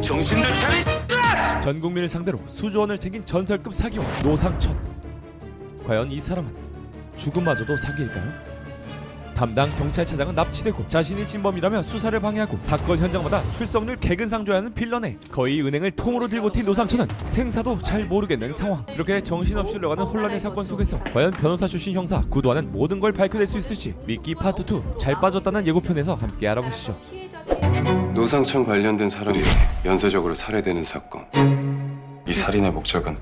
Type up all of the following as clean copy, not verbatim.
정신들 차리. 전 국민을 상대로 수조 원을 챙긴 전설급 사기왕 노상천. 과연 이 사람은 죽음마저도 사기일까요? 담당 경찰차장은 납치되고 자신이 진범이라며 수사를 방해하고 사건 현장마다 출석률 개근상조하는 빌런에 거의 은행을 통으로 들고 튄 노상천은 생사도 잘 모르겠는 상황. 이렇게 정신없이 흘러가는 혼란의 사건 속에서 과연 변호사 출신 형사 구도하는 모든 걸 밝혀낼 수 있을지 미끼 파트 2 잘 빠졌다는 예고편에서 함께 알아보시죠. 노상천 관련된 사람이 연쇄적으로 살해되는 사건. 이 살인의 목적은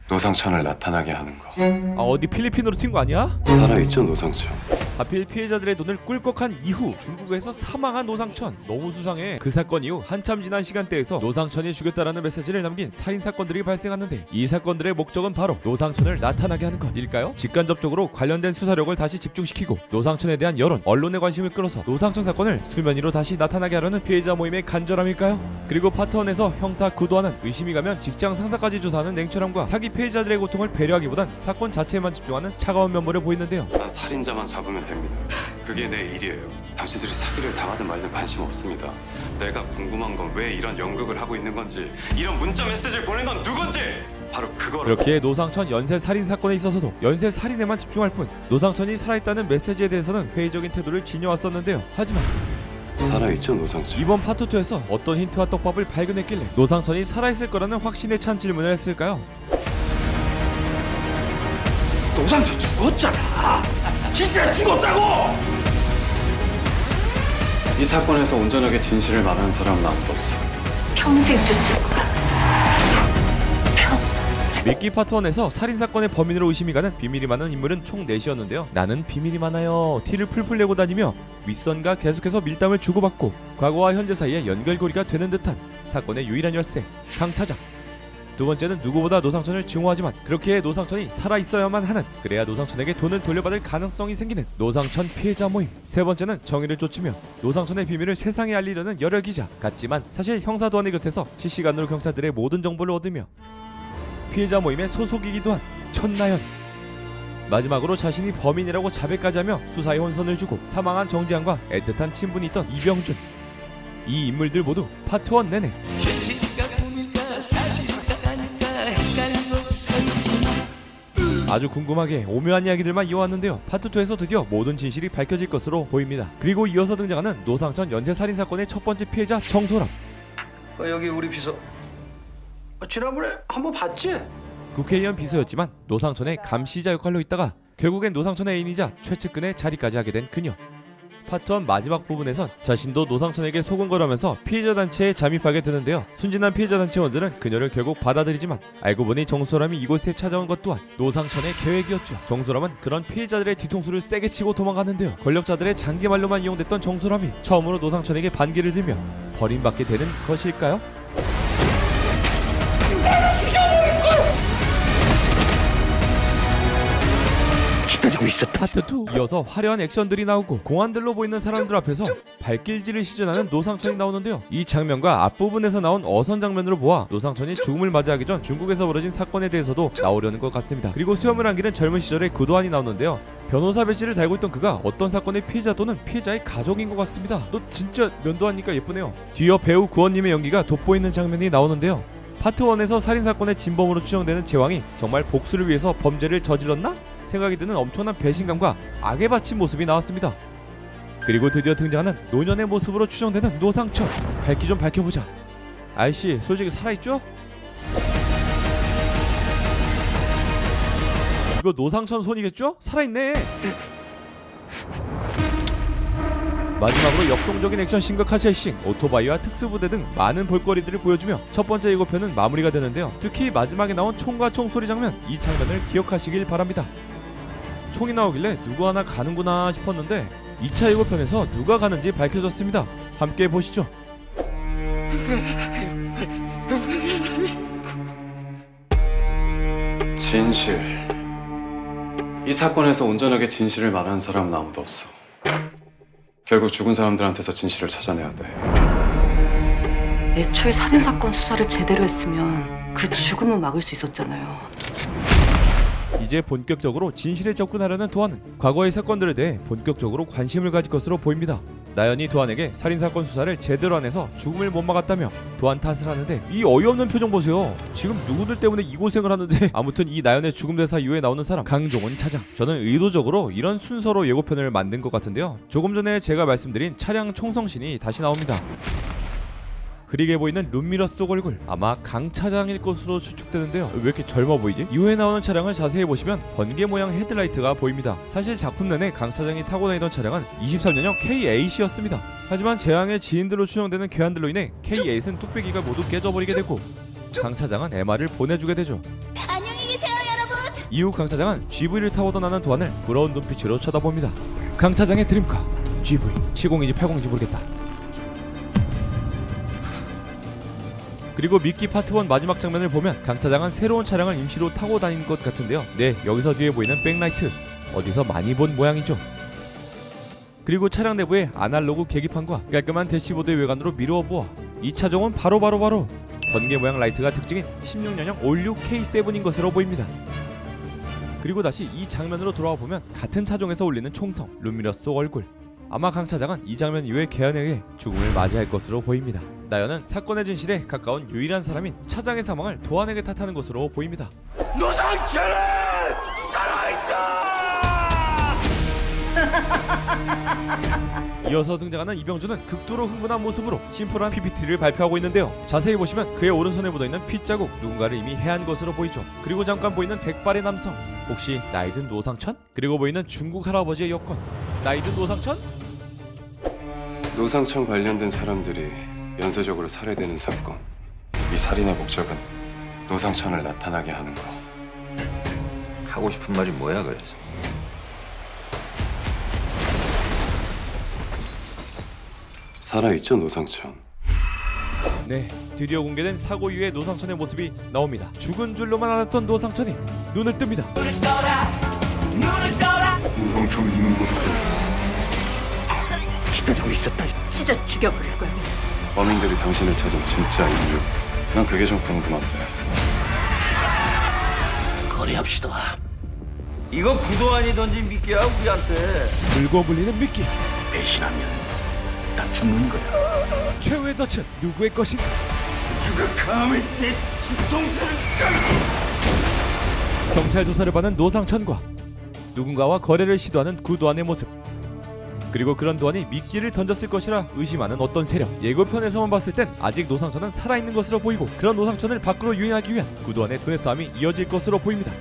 노상천을 나타나게 하는 거. 어디 필리핀으로 튄 거 아니야? 살아있죠, 노상천. 하필 피해자들의 돈을 꿀꺽한 이후 중국에서 사망한 노상천. 너무 수상해. 그 사건 이후 한참 지난 시간대에서 노상천이 죽였다라는 메시지를 남긴 살인사건들이 발생하는데 이 사건들의 목적은 바로 노상천을 나타나게 하는 것일까요? 직간접적으로 관련된 수사력을 다시 집중시키고 노상천에 대한 여론, 언론의 관심을 끌어서 노상천 사건을 수면 위로 다시 나타나게 하려는 피해자 모임의 간절함일까요? 그리고 파트 1에서 형사 구도하는 의심이 가면 직장 상사까지 조사하는 냉철함과 사기 피해자들의 고통을 배려하기보단 사건 자체에만 집중하는 차가운 면모를 보이는데요. 난 살인자만 잡으면 됩니다. 그게 내 일이에요. 당신들이 사기를 당하든 말든 관심 없습니다. 내가 궁금한 건 왜 이런 연극을 하고 있는 건지, 이런 문자 메시지를 보낸 건 누군지, 바로 그거를. 이렇게 노상천 연쇄 살인 사건에 있어서도 연쇄 살인에만 집중할 뿐 노상천이 살아있다는 메시지에 대해서는 회의적인 태도를 지녀왔었는데요. 하지만 살아있죠, 노상천. 이번 파트 2에서 어떤 힌트와 떡밥을 발견했길래 노상천이 살아있을 거라는 확신에 찬 질문을 했을까요? 노상천 죽었잖아. 진짜 죽었다고. 이 사건에서 온전하게 진실을 말하는 사람은 아무도 없어. 평생 쫓을 거야. 미끼 파트 1에서 살인사건의 범인으로 의심이 가는 비밀이 많은 인물은 총 4이었는데요. 나는 비밀이 많아요 티를 풀풀 내고 다니며 윗선과 계속해서 밀담을 주고받고 과거와 현재 사이에 연결고리가 되는 듯한 사건의 유일한 열쇠 강차장. 두 번째는 누구보다 노상천을 증오하지만 그렇게 노상천이 살아있어야만 하는, 그래야 노상천에게 돈을 돌려받을 가능성이 생기는 노상천 피해자 모임. 세 번째는 정의를 쫓으며 노상천의 비밀을 세상에 알리려는 여력이자 같지만 사실 형사도안의 곁에서 실시간으로 경찰들의 모든 정보를 얻으며 피해자 모임의 소속이기도 한 천나연. 마지막으로 자신이 범인이라고 자백까지 하며 수사에 혼선을 주고 사망한 정지한과 애틋한 친분이 있던 이병준. 이 인물들 모두 파트 1 내내 아주 궁금하게 오묘한 이야기들만 이어왔는데요. 파트 2에서 드디어 모든 진실이 밝혀질 것으로 보입니다. 그리고 이어서 등장하는 노상천 연쇄살인 사건의 첫 번째 피해자 정소람. 여기 우리 비서. 지난번에 한번 봤지? 국회의원 비서였지만 노상천의 감시자 역할로 있다가 결국엔 노상천의 애인이자 최측근의 자리까지 하게 된 그녀. 파트 1 마지막 부분에선 자신도 노상천에게 속은 거라면서 피해자 단체에 잠입하게 되는데요. 순진한 피해자 단체원들은 그녀를 결국 받아들이지만 알고 보니 정소람이 이곳에 찾아온 것 또한 노상천의 계획이었죠. 정소람은 그런 피해자들의 뒤통수를 세게 치고 도망갔는데요. 권력자들의 장기말로만 이용됐던 정소람이 처음으로 노상천에게 반기를 들며 버림받게 되는 것일까요? 기다리고 있었다. 파트 2 이어서 화려한 액션들이 나오고 공안들로 보이는 사람들 앞에서 발길질을 시전하는 노상천이 나오는데요. 이 장면과 앞부분에서 나온 어선 장면으로 보아 노상천이 죽음을 맞이하기 전 중국에서 벌어진 사건에 대해서도 나오려는 것 같습니다. 그리고 수염을 안기는 젊은 시절의 구도안이 나오는데요. 변호사 배지를 달고 있던 그가 어떤 사건의 피해자 또는 피해자의 가족인 것 같습니다. 너 진짜 면도하니까 예쁘네요. 뒤이어 배우 구원님의 연기가 돋보이는 장면이 나오는데요. 파트 1에서 살인사건의 진범으로 추정되는 제왕이 정말 복수를 위해서 범죄를 저질렀나? 생각이 드는 엄청난 배신감과 악에 바친 모습이 나왔습니다. 그리고 드디어 등장하는 노년의 모습으로 추정되는 노상천. 밝기 좀 밝혀보자. 아이씨 솔직히 살아있죠? 이거 노상천 손이겠죠? 살아있네. 마지막으로 역동적인 액션씬과 카체싱, 오토바이와 특수부대 등 많은 볼거리들을 보여주며 첫 번째 예고편은 마무리가 되는데요. 특히 마지막에 나온 총과 총소리 장면, 이 장면을 기억하시길 바랍니다. 총이 나오길래 누구 하나 가는구나 싶었는데 2차 예고편에서 누가 가는지 밝혀졌습니다. 함께 보시죠. 진실. 이 사건에서 온전하게 진실을 말하는 사람은 아무도 없어. 결국 죽은 사람들한테서 진실을 찾아내야 돼. 애초에 살인사건 수사를 제대로 했으면 그 죽음은 막을 수 있었잖아요. 이제 본격적으로 진실에 접근하려는 도안은 과거의 사건들에 대해 본격적으로 관심을 가질 것으로 보입니다. 나연이 도안에게 살인사건 수사를 제대로 안 해서 죽음을 못 막았다며 도안 탓을 하는데 이 어이없는 표정 보세요. 지금 누구들 때문에 이 고생을 하는데 아무튼 이 나연의 죽음 대사 이후에 나오는 사람 강종원 차장. 저는 의도적으로 이런 순서로 예고편을 만든 것 같은데요. 조금 전에 제가 말씀드린 차량 총성신이 다시 나옵니다. 흐리게 보이는 룸미러 속 얼굴 아마 강 차장일 것으로 추측되는데요. 왜 이렇게 젊어 보이지? 이후에 나오는 차량을 자세히 보시면 번개 모양 헤드라이트가 보입니다. 사실 작품 내내 강 차장이 타고 다니던 차량은 23년형 K8이었습니다. 하지만 재앙의 지인들로 추정되는 괴한들로 인해 K8은 뚝배기가 모두 깨져버리게 되고 강 차장은 MR을 보내주게 되죠. 안녕히 계세요, 여러분. 이후 강 차장은 GV를 타고 떠나는 도안을 부러운 눈빛으로 쳐다봅니다. 강 차장의 드림카 GV 70인지 80인지 모르겠다. 그리고 미끼 파트 1 마지막 장면을 보면 강 차장은 새로운 차량을 임시로 타고 다닌 것 같은데요. 네, 여기서 뒤에 보이는 백라이트 어디서 많이 본 모양이죠. 그리고 차량 내부의 아날로그 계기판과 깔끔한 대시보드의 외관으로 미루어 보아 이 차종은 바로 번개 모양 라이트가 특징인 16년형 올류 K7인 것으로 보입니다. 그리고 다시 이 장면으로 돌아와 보면 같은 차종에서 울리는 총성 룸미러 속 얼굴. 아마 강 차장은 이 장면 이후에 개한에 의해 죽음을 맞이할 것으로 보입니다. 나연은 사건의 진실에 가까운 유일한 사람인 차장의 사망을 도안에게 탓하는 것으로 보입니다. 노상철은 살아있다. 이어서 등장하는 이병준은 극도로 흥분한 모습으로 심플한 PPT를 발표하고 있는데요. 자세히 보시면 그의 오른손에 묻어있는 핏자국 누군가를 이미 해한 것으로 보이죠. 그리고 잠깐 보이는 백발의 남성 혹시 나이든 노상천? 그리고 보이는 중국 할아버지의 여권 나이든 노상천? 노상천 관련된 사람들이 연쇄적으로 살해되는 사건. 이 살인의 목적은 노상천을 나타나게 하는 거. 하고 싶은 말이 뭐야 그래서? 살아있죠, 노상천. 네, 드디어 공개된 사고 이후의 노상천의 모습이 나옵니다. 죽은 줄로만 알았던 노상천이 눈을 뜹니다. 노상천 있는 곳 기다리고 있었다. 진짜 죽여버릴 거야. 범인들이 당신을 찾은 진짜 이유. 난 그게 좀 궁금한데. 거래합시다. 이거 구도안이 던진 미끼야 우리한테. 물고 물리는 미끼 배신하면 나 죽는 거야. 최후의 덫은 누구의 것인가? 누가 감히 내 뒤통수를 경찰 조사를 받는 노상천과 누군가와 거래를 시도하는 구도안의 모습. 그리고 그런 도안이 미끼를 던졌을 것이라 의심하는 어떤 세력. 예고편에서만 봤을 땐 아직 노상천은 살아있는 것으로 보이고 그런 노상천을 밖으로 유인하기 위한 구도안의 두뇌 싸움이 이어질 것으로 보입니다.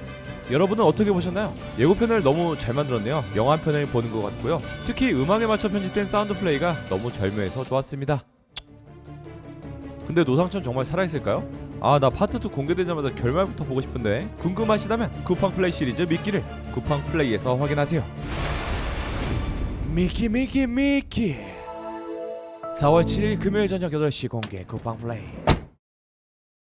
여러분은 어떻게 보셨나요? 예고편을 너무 잘 만들었네요. 영화 한 편을 보는 것 같고요. 특히 음악에 맞춰 편집된 사운드 플레이가 너무 절묘해서 좋았습니다. 근데 노상천 정말 살아있을까요? 아, 나 파트 2 공개되자마자 결말부터 보고 싶은데 궁금하시다면 쿠팡 플레이 시리즈 미끼를 쿠팡 플레이에서 확인하세요. 미끼 4월 7일 금요일 저녁 8시 공개 쿠팡 플레이.